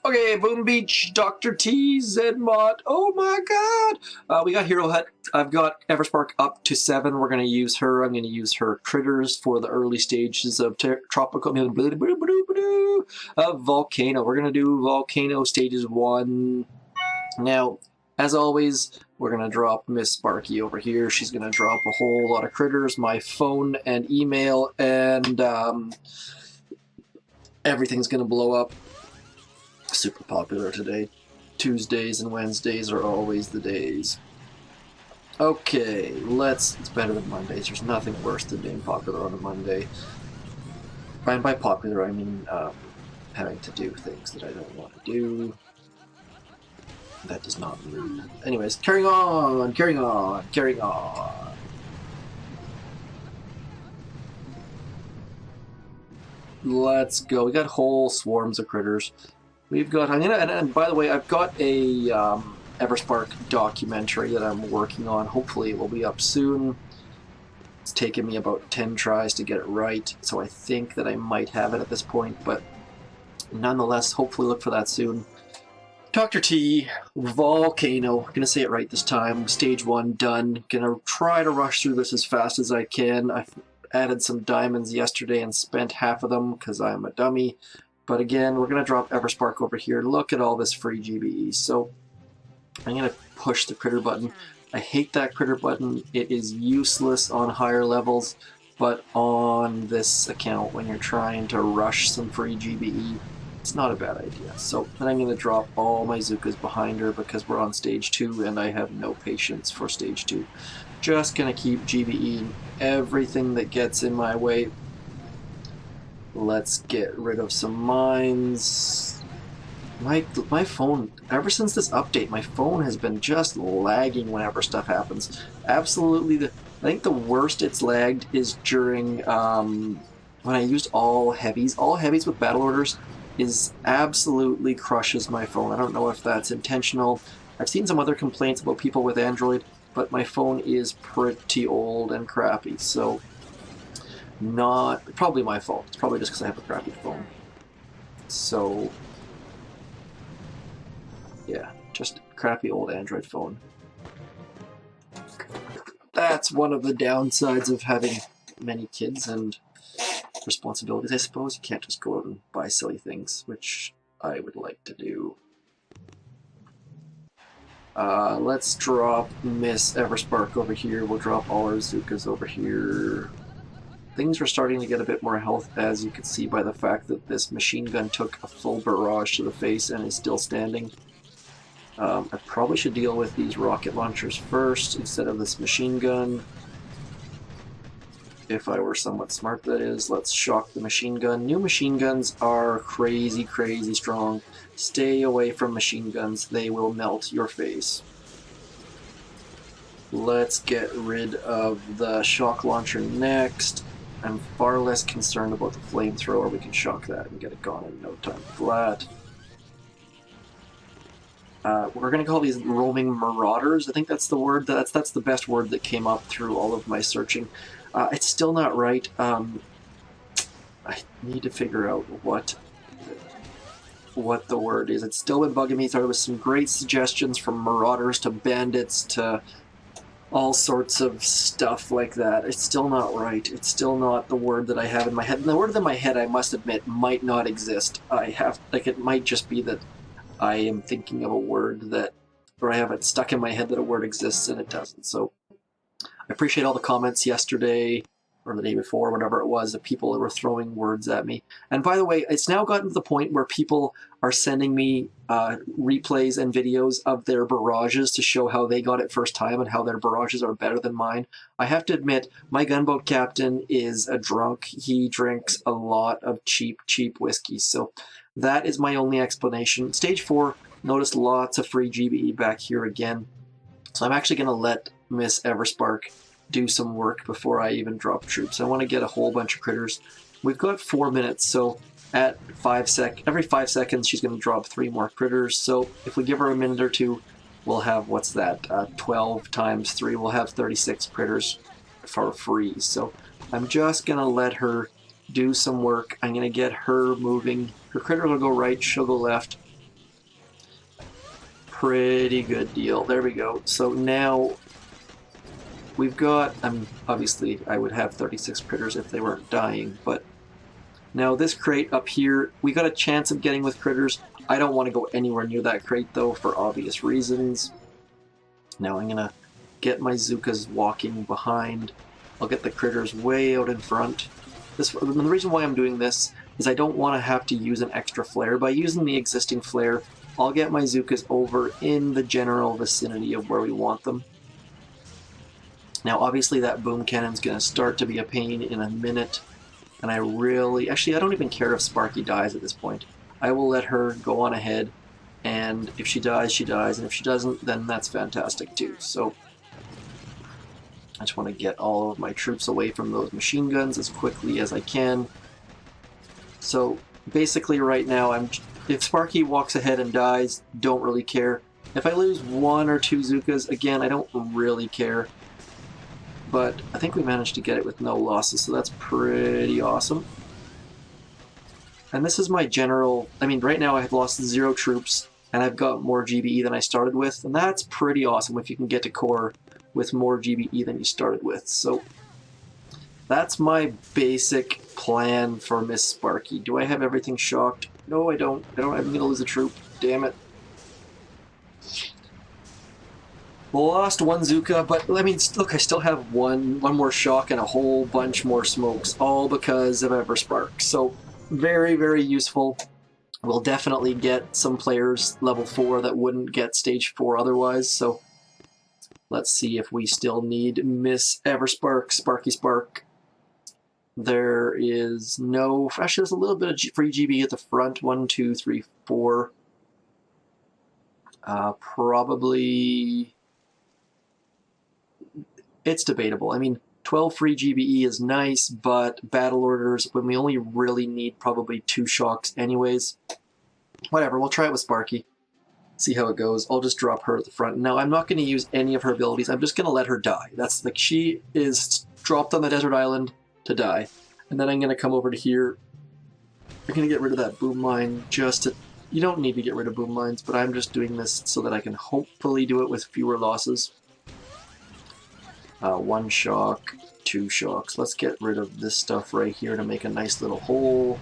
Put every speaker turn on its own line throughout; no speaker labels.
Okay, Boom Beach, Dr. T, Zedmont. Oh my god! We got Hero Hut. I've got Everspark up to 7. We're going to use her. I'm going to use her critters for the early stages of tropical Volcano. We're going to do Volcano stages 1. Now, as always, we're going to drop Miss Sparky over here. She's going to drop a whole lot of critters, my phone and email, and everything's going to blow up. Super popular today. Tuesdays and Wednesdays are always the days. Okay, it's better than Mondays. There's nothing worse than being popular on a Monday. And by popular, I mean having to do things that I don't want to do. That does not mean... Anyways, carrying on. Let's go. We got whole swarms of critters. We've got... And by the way, I've got a Everspark documentary that I'm working on. Hopefully it will be up soon. It's taken me about 10 tries to get it right, so I think that I might have it at this point, but nonetheless, hopefully look for that soon. DrT Volcano. I'm gonna say it right this time. Stage 1 done. Gonna try to rush through this as fast as I can. I've added some diamonds yesterday and spent half of them because I'm a dummy. But again, we're gonna drop Everspark over here. Look at all this free GBE. So I'm gonna push the critter button. I hate that critter button. It is useless on higher levels, but on this account, when you're trying to rush some free GBE, it's not a bad idea. So then I'm going to drop all my Zookas behind her because we're on stage 2 and I have no patience for stage 2. Just going to keep GBEing everything that gets in my way. Let's get rid of some mines. My phone, ever since this update, my phone has been just lagging whenever stuff happens. Absolutely, I think the worst it's lagged is during when I used all heavies. All heavies with battle orders is absolutely crushes my phone. I don't know if that's intentional. I've seen some other complaints about people with Android, but my phone is pretty old and crappy, so not probably my fault. It's probably just because I have a crappy phone. So yeah, just crappy old Android phone. That's one of the downsides of having many kids and responsibilities, I suppose. You can't just go out and buy silly things, which I would like to do. Let's drop Miss Everspark over here. We'll drop all our Zookas over here. Things are starting to get a bit more health, as you can see by the fact that this machine gun took a full barrage to the face and is still standing. I probably should deal with these rocket launchers first instead of this machine gun. If I were somewhat smart, that is. Let's shock the machine gun. New machine guns are crazy, crazy strong. Stay away from machine guns. They will melt your face. Let's get rid of the shock launcher next. I'm far less concerned about the flamethrower. We can shock that and get it gone in no time flat. We're going to call these roaming marauders. I think that's the word. That's the best word that came up through all of my searching. It's still not right. I need to figure out what the word is. It's still been bugging me. There was some great suggestions from marauders to bandits to all sorts of stuff like that. It's still not right. It's still not the word that I have in my head. And the word in my head, I must admit, might not exist. It might just be that I am thinking of a word that, or I have it stuck in my head that a word exists and it doesn't. So I appreciate all the comments yesterday or the day before, whatever it was, that people were throwing words at me. And by the way, it's now gotten to the point where people are sending me replays and videos of their barrages to show how they got it first time and how their barrages are better than mine. I have to admit, my gunboat captain is a drunk. He drinks a lot of cheap whiskey. So that is my only explanation. Stage 4, notice lots of free GBE back here again. So I'm actually going to let Miss Everspark do some work before I even drop troops. I want to get a whole bunch of critters. We've got 4 minutes, so at every 5 seconds she's going to drop 3 more critters. So if we give her a minute or two, we'll have, what's that, 12 times 3, we'll have 36 critters for free. So I'm just going to let her do some work. I'm going to get her moving. Her critter will go right, she'll go left. pretty good deal. There we go. So now we've got, obviously I would have 36 critters if they weren't dying, but now this crate up here, we got a chance of getting with critters. I don't want to go anywhere near that crate though, for obvious reasons. Now I'm gonna get my zookas walking behind. I'll get the critters way out in front. The reason why I'm doing this is I don't want to have to use an extra flare. By using the existing flare, I'll get my zookas over in the general vicinity of where we want them. Now obviously that boom cannon's going to start to be a pain in a minute, and actually I don't even care if Sparky dies at this point. I will let her go on ahead, and if she dies, she dies, and if she doesn't, then that's fantastic too. So I just want to get all of my troops away from those machine guns as quickly as I can. So basically right now, if Sparky walks ahead and dies, don't really care. If I lose 1 or 2 Zookas, again, I don't really care. But I think we managed to get it with no losses, so that's pretty awesome. And this is my general, right now I've lost 0 troops, and I've got more GBE than I started with, and that's pretty awesome if you can get to core with more GBE than you started with. So that's my basic plan for Miss Sparky. Do I have everything shocked? No, I don't. I'm going to lose a troop. Damn it. Lost 1 Zooka, but look, I still have one more shock and a whole bunch more smokes, all because of Everspark. So very, very useful. We'll definitely get some players level 4 that wouldn't get stage 4 otherwise. So let's see if we still need Miss Everspark, Sparky Spark. There is no... Actually, there's a little bit of free GB at the front. 1, 2, 3, 4. Probably... It's debatable. 12 free GBE is nice, but battle orders, when we only really need probably 2 shocks anyways. Whatever, we'll try it with Sparky. See how it goes. I'll just drop her at the front. Now, I'm not going to use any of her abilities. I'm just going to let her die. That's like, she is dropped on the desert island to die. And then I'm going to come over to here. I'm going to get rid of that boom mine just to... You don't need to get rid of boom mines, but I'm just doing this so that I can hopefully do it with fewer losses. 1 shock, 2 shocks. Let's get rid of this stuff right here to make a nice little hole.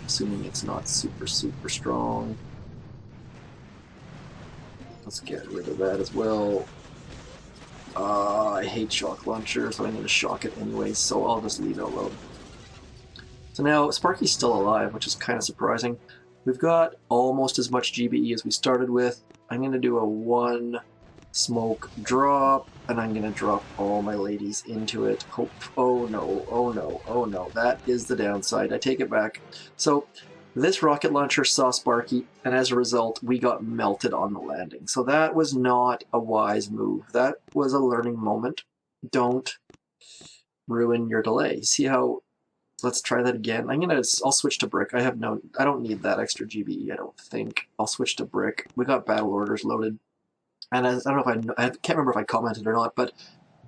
Assuming it's not super, super strong. Let's get rid of that as well. I hate shock launchers, but I'm going to shock it anyways, so I'll just leave it alone. So now, Sparky's still alive, which is kind of surprising. We've got almost as much GBE as we started with. I'm going to do a 1 smoke drop, and I'm going to drop all my ladies into it. Oh no, oh no, oh no. That is the downside. I take it back. So this rocket launcher saw Sparky, and as a result, we got melted on the landing. So that was not a wise move. That was a learning moment. Don't ruin your delay. See how... Let's try that again. I'll switch to brick. I don't need that extra GBE, I don't think. I'll switch to brick. We got battle orders loaded. And I don't know I can't remember if I commented or not, but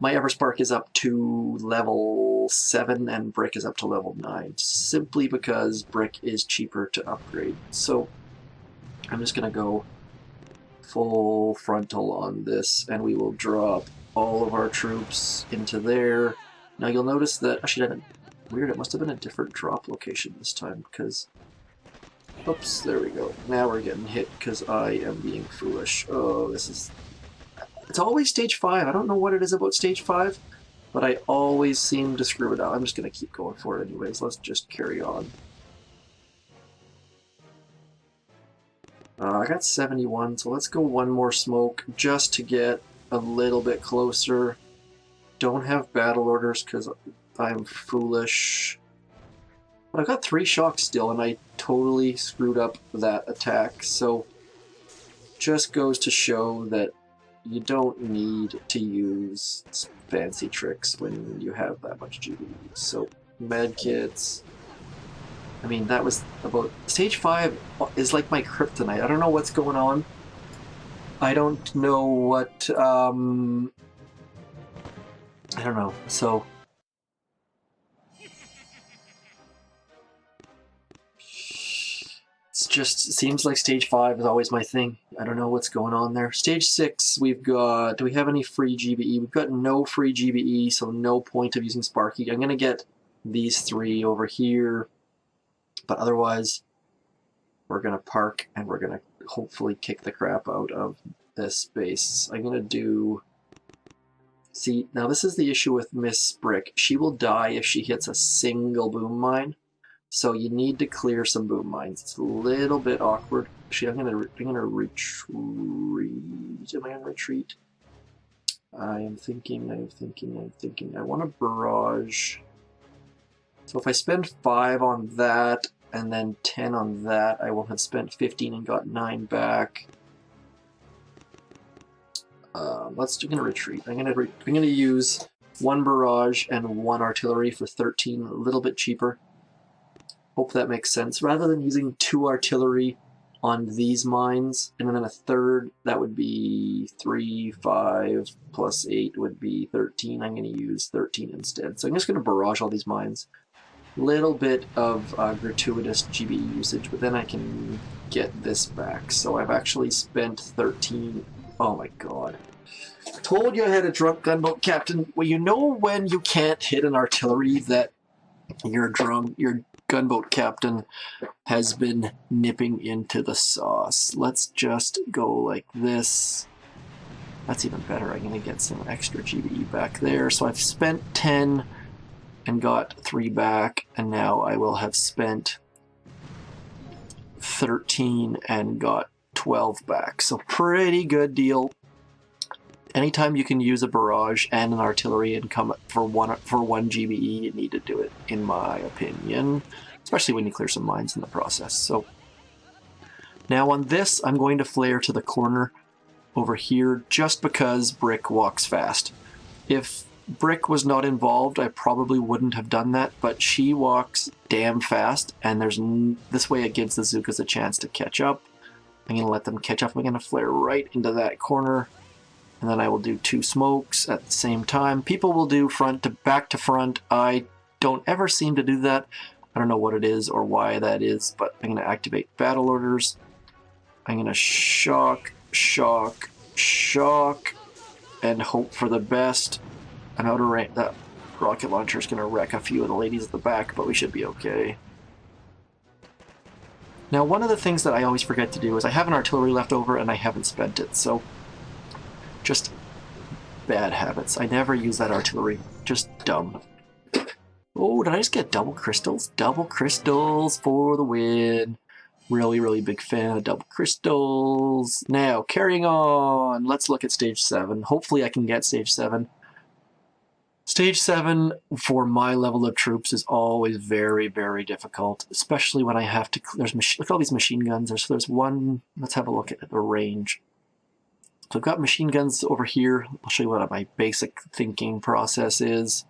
my Everspark is up to level 7 and brick is up to level 9, simply because brick is cheaper to upgrade. So I'm just going to go full frontal on this, and we will drop all of our troops into there. Now you'll notice that, actually, weird, it must have been a different drop location this time, because... Oops, there we go. Now we're getting hit because I am being foolish. Oh, this is... It's always stage 5. I don't know what it is about stage 5, but I always seem to screw it up. I'm just going to keep going for it anyways. Let's just carry on. I got 71, so let's go 1 more smoke just to get a little bit closer. Don't have battle orders because I'm foolish. But I've got 3 shocks still, and I totally screwed up that attack, so just goes to show that you don't need to use fancy tricks when you have that much GBE. So, medkits. That was about... Stage 5 is like my kryptonite. I don't know what's going on. I don't know what... I don't know, so... Let's just seems like stage 5 is always my thing. I don't know what's going on there. Stage 6, we've got... Do we have any free GBE? We've got no free GBE, so no point of using Sparky. I'm going to get these 3 over here, but otherwise we're going to park and we're going to hopefully kick the crap out of this space. I'm going to do... See, now this is the issue with Miss Brick. She will die if she hits a single boom mine. So you need to clear some boom mines. It's a little bit awkward. Actually, I'm gonna retreat. Am I gonna retreat? I'm thinking. I want a barrage. So if I spend 5 on that and then 10 on that, I will have spent 15 and got 9 back. I'm gonna retreat. I'm gonna use 1 barrage and 1 artillery for 13, a little bit cheaper. Hope that makes sense. Rather than using 2 artillery on these mines, and then a third, that would be 3, 5, plus 8 would be 13. I'm going to use 13 instead. So I'm just going to barrage all these mines. Little bit of gratuitous GBE usage, but then I can get this back. So I've actually spent 13. Oh my god. Told you I had a drunk gunboat captain. Well, you know when you can't hit an artillery that your gunboat captain has been nipping into the sauce. Let's just go like this. That's even better. I'm going to get some extra GBE back there. So I've spent 10 and got 3 back, and now I will have spent 13 and got 12 back. So pretty good deal. Anytime you can use a barrage and an artillery and come for one GBE, you need to do it, in my opinion. Especially when you clear some mines in the process. So now on this, I'm going to flare to the corner over here just because Brick walks fast. If Brick was not involved, I probably wouldn't have done that, but she walks damn fast, and this way it gives the Zookas a chance to catch up. I'm going to let them catch up. I'm going to flare right into that corner. And then I will do 2 smokes at the same time. People will do front to back to front. I don't ever seem to do that. I don't know what it is or why that is, but I'm going to activate battle orders. I'm going to shock, shock, shock, and hope for the best. I'm out of range. That rocket launcher is going to wreck a few of the ladies at the back, but we should be okay. Now, one of the things that I always forget to do is I have an artillery left over and I haven't spent it, so just bad habits. I never use that artillery. Just dumb. Oh, did I just get double crystals? Double crystals for the win. Really, really big fan of double crystals. Now, carrying on. Let's look at stage 7. Hopefully I can get stage 7. Stage 7 for my level of troops is always very, very difficult, especially when I have to... Look at all these machine guns. There's one... Let's have a look at the range. So I've got machine guns over here. I'll show you what my basic thinking process is.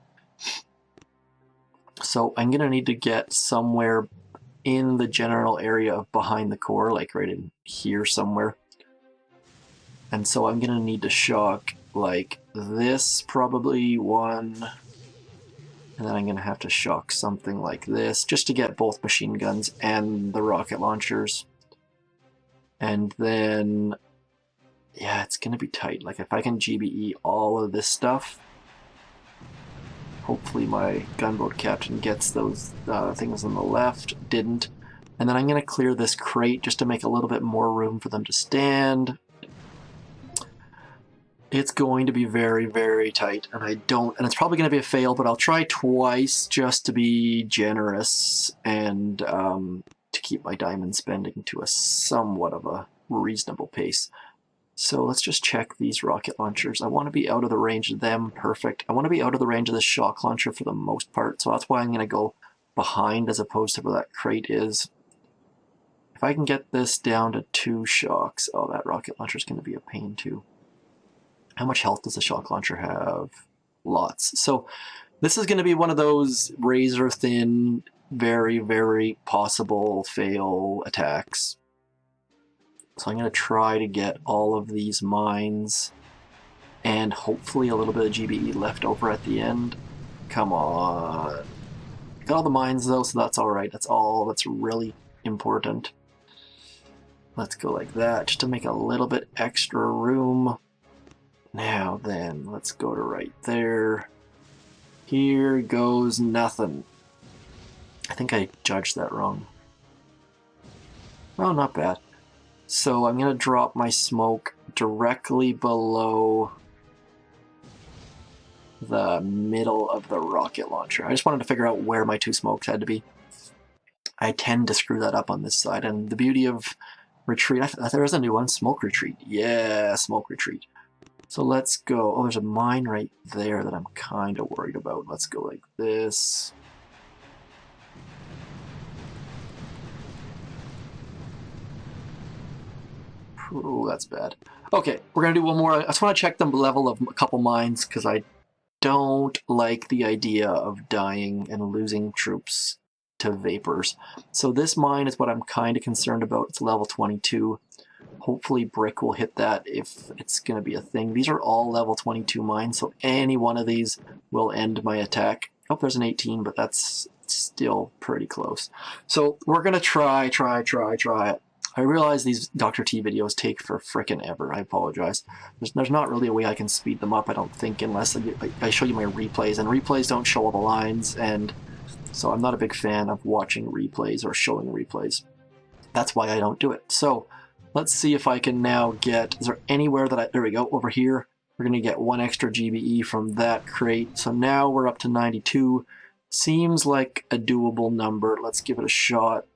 So I'm going to need to get somewhere in the general area of behind the core, like right in here somewhere. And so I'm going to need to shock like this, probably 1. And then I'm going to have to shock something like this, just to get both machine guns and the rocket launchers. And then... yeah, it's going to be tight. Like, if I can GBE all of this stuff, hopefully my gunboat captain gets those things on the left. Didn't. And then I'm going to clear this crate just to make a little bit more room for them to stand. It's going to be very, very tight, and and it's probably going to be a fail, but I'll try twice just to be generous and to keep my diamond spending to a somewhat of a reasonable pace. So let's just check these rocket launchers. I want to be out of the range of them. Perfect. I want to be out of the range of this shock launcher for the most part, so that's why I'm going to go behind as opposed to where that crate is. If I can get this down to 2 shocks... oh, that rocket launcher is going to be a pain too. How much health does the shock launcher have? Lots. So this is going to be one of those razor-thin, very, very possible fail attacks. So I'm going to try to get all of these mines and hopefully a little bit of GBE left over at the end. Come on. Got all the mines though, so that's alright. That's all that's really important. Let's go like that, just to make a little bit extra room. Now then, let's go to right there. Here goes nothing. I think I judged that wrong. Oh, not bad. So I'm going to drop my smoke directly below the middle of the rocket launcher. I just wanted to figure out where my two smokes had to be. I tend to screw that up on this side, and the beauty of retreat, there is a new one, smoke retreat. Yeah, smoke retreat. So let's go. Oh, there's a mine right there that I'm kind of worried about. Let's go like this. Ooh, that's bad. Okay, we're going to do one more. I just want to check the level of a couple mines, because I don't like the idea of dying and losing troops to vapors. So this mine is what I'm kind of concerned about. It's level 22. Hopefully Brick will hit that if it's going to be a thing. These are all level 22 mines, so any one of these will end my attack. Oh, there's an 18, but that's still pretty close. So we're going to try it. I realize these Dr. T videos take for frickin' ever. I apologize. There's not really a way I can speed them up, I don't think, unless I show you my replays. And replays don't show all the lines, and so I'm not a big fan of watching replays or showing replays. That's why I don't do it. So let's see if I can now get... Is there anywhere that I... There we go, over here. We're going to get 1 extra GBE from that crate. So now we're up to 92. Seems like a doable number. Let's give it a shot.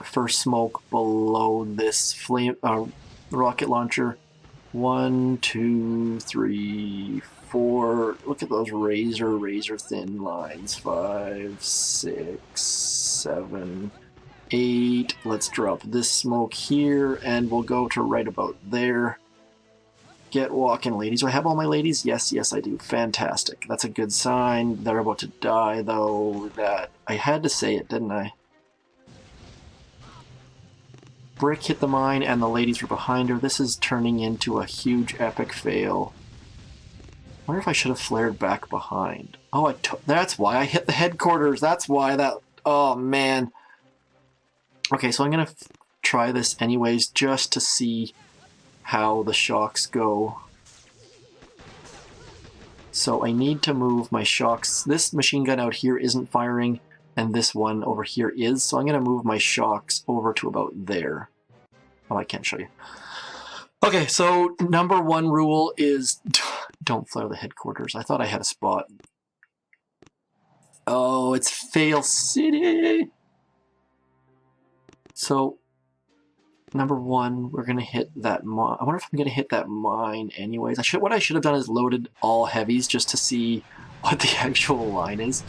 First smoke below this flame rocket launcher. 1, 2, 3, 4. Look at those razor thin lines. 5, 6, 7, 8. Let's drop this smoke here, and we'll go to right about there. Get walking, ladies. Do I have all my ladies? Yes, I do. Fantastic. That's a good sign. They're about to die, though. That I had to say it, didn't I? Brick hit the mine, and the ladies were behind her. This is turning into a huge epic fail. I wonder if I should have flared back behind. Oh, that's why I hit the headquarters. That's why that... Oh, man. Okay, so I'm going to try this anyways, just to see how the shocks go. So I need to move my shocks. This machine gun out here isn't firing, and this one over here is, so I'm going to move my shocks over to about there. Oh, I can't show you. Okay, so number 1 rule is don't flare the headquarters. I thought I had a spot. Oh, it's Fail City! So, number 1, we're going to hit that mine. I wonder if I'm going to hit that mine anyways. What I should have done is loaded all heavies just to see what the actual line is.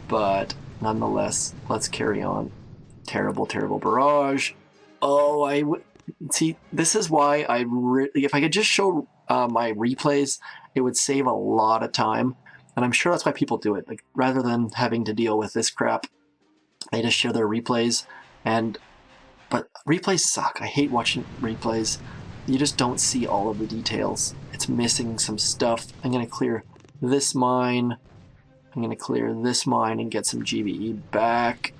But nonetheless, let's carry on. Terrible barrage. Oh, see, this is why if I could just show my replays, it would save a lot of time. And I'm sure that's why people do it. Like, rather than having to deal with this crap, they just share their replays. But replays suck. I hate watching replays. You just don't see all of the details. It's missing some stuff. I'm going to clear this mine. I'm going to clear this mine and get some GBE back.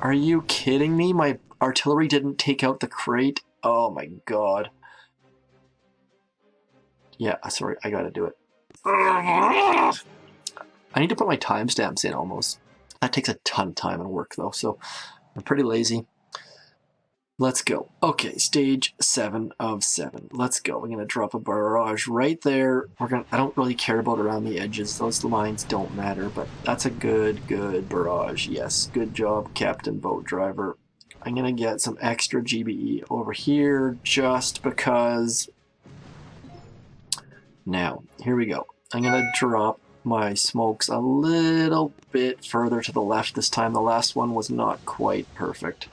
Are you kidding me? My artillery didn't take out the crate? Oh my god. Yeah, sorry, I gotta do it. I need to put my timestamps in almost. That takes a ton of time and work though, so I'm pretty lazy. Let's go. Okay, stage 7 of 7. Let's go. We're gonna drop a barrage right there. I don't really care about around the edges. Those lines don't matter, but that's a good barrage. Yes, good job, Captain Boat Driver. I'm gonna get some extra GBE over here just because. Now, here we go. I'm gonna drop my smokes a little bit further to the left this time. The last one was not quite perfect.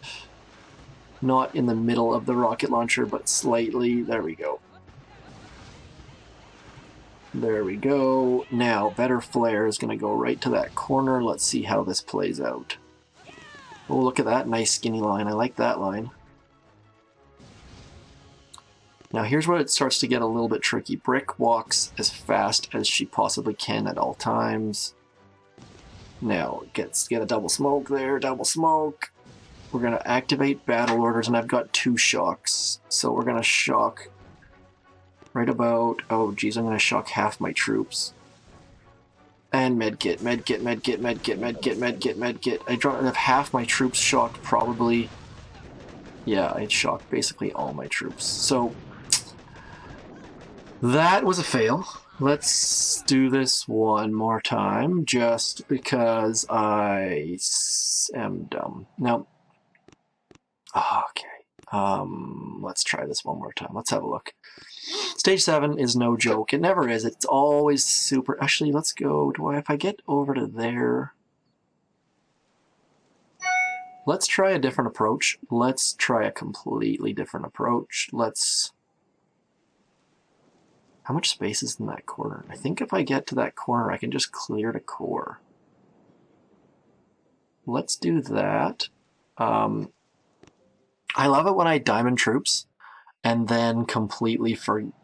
Not in the middle of the rocket launcher, but slightly. There we go. There we go. Now, better flare is going to go right to that corner. Let's see how this plays out. Oh, look at that nice skinny line. I like that line. Now, here's where it starts to get a little bit tricky. Brick walks as fast as she possibly can at all times. Now, get a double smoke there. Double smoke. we're going to activate battle orders, and I've got 2 shocks. So we're going to shock right about... Oh, geez, I'm going to shock half my troops. And medkit, medkit, medkit, medkit, medkit, medkit, medkit. I have half my troops shocked, probably. Yeah, I shocked basically all my troops. So that was a fail. Let's do this one more time, just because I am dumb. Now, okay. Let's try this one more time. Let's have a look. Stage 7 is no joke. It never is. It's always super... Actually, let's go... If I get over to there... Let's try a different approach. Let's try a completely different approach. Let's... How much space is in that corner? I think if I get to that corner, I can just clear the core. Let's do that. I love it when I diamond troops and then completely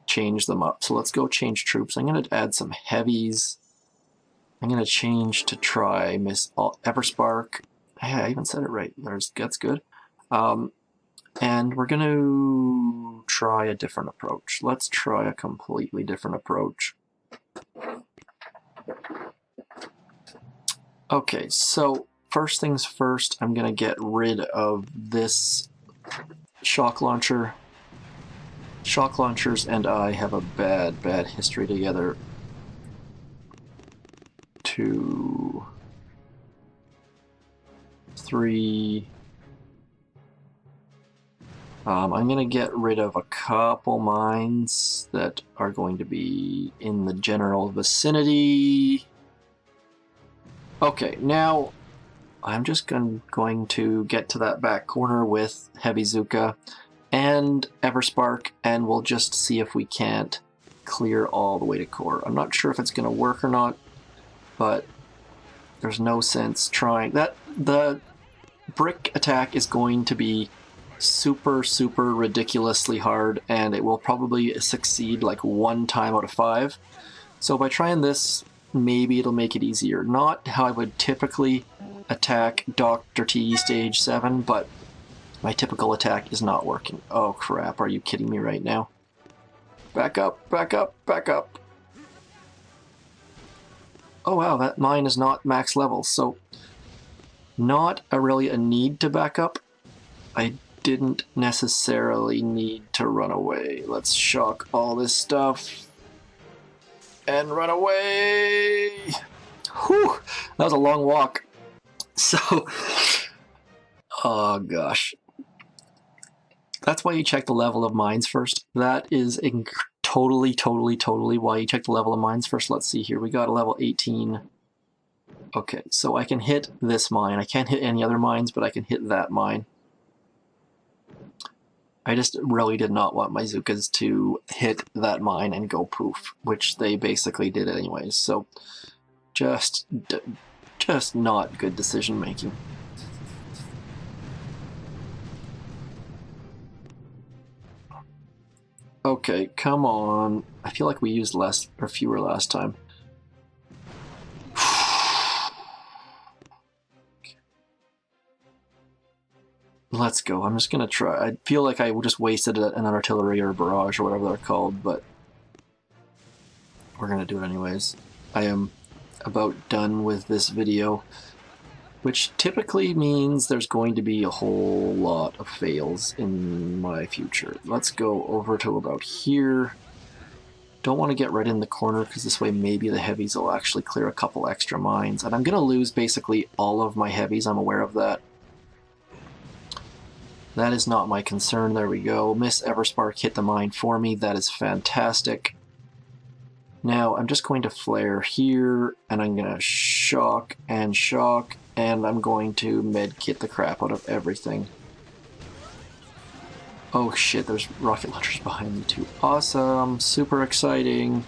change them up. So let's go change troops. I'm going to add some heavies. I'm going to change to try Everspark. Hey, I even said it right. That's good. And we're going to try a different approach. Let's try a completely different approach. Okay, so first things first, I'm going to get rid of this shock launcher. Shock launchers and I have a bad history together. 2, 3... I'm going to get rid of a couple mines that are going to be in the general vicinity. Okay, now I'm just going to get to that back corner with Heavy Zooka and Everspark, and we'll just see if we can't clear all the way to core. I'm not sure if it's going to work or not, but there's no sense trying. The brick attack is going to be super ridiculously hard, and it will probably succeed like 1 time out of 5. So by trying this, maybe it'll make it easier. Not how I would typically attack dr.t stage 7, but my typical attack is not working. Oh crap, are you kidding me right now? Back up, back up, back up. Oh wow, that mine is not max level, so not really a need to back up. I didn't necessarily need to run away. Let's shock all this stuff and run away. Whew, that was a long walk. So, oh gosh. That's why you check the level of mines first. That is totally why you check the level of mines first. Let's see here. We got a level 18. Okay, so I can hit this mine. I can't hit any other mines, but I can hit that mine. I just really did not want my Zookas to hit that mine and go poof, which they basically did anyways. So just not good decision making. Okay, come on. I feel like we used less or fewer last time. Let's go. I'm just gonna try. I feel like I just wasted an artillery or a barrage or whatever they're called, but we're gonna do it anyways. I am about done with this video, which typically means there's going to be a whole lot of fails in my future. Let's go over to about here. Don't want to get right in the corner because this way maybe the heavies will actually clear a couple extra mines, and I'm gonna lose basically all of my heavies. I'm aware of that. That is not my concern. There we go. Miss Everspark hit the mine for me. That is fantastic. Now I'm just going to flare here, and I'm going to shock, and I'm going to medkit the crap out of everything. Oh shit, there's rocket launchers behind me too. Awesome. Super exciting.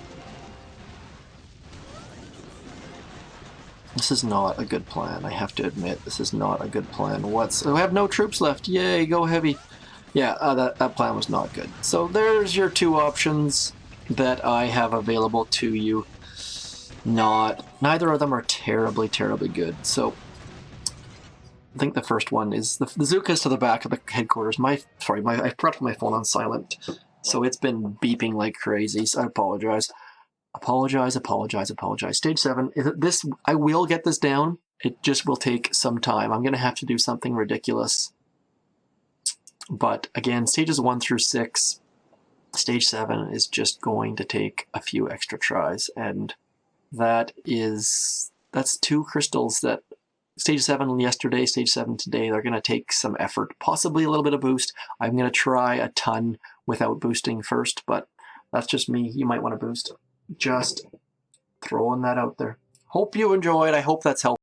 This is not a good plan, I have to admit. This is not a good plan. I have no troops left. Yay, go heavy. Yeah, that plan was not good. So there's your 2 options that I have available to you. Neither of them are terribly good. So I think the first one is the Zookas to the back of the headquarters. I put my phone on silent, so it's been beeping like crazy. So I apologize. Apologize. Stage 7. I will get this down. It just will take some time. I'm going to have to do something ridiculous. But again, stages 1 through 6, stage 7 is just going to take a few extra tries. And that's 2 crystals that stage 7 yesterday, stage 7 today, they're going to take some effort, possibly a little bit of boost. I'm going to try a ton without boosting first, but that's just me. You might want to boost. Just throwing that out there. Hope you enjoyed. I hope that's helpful.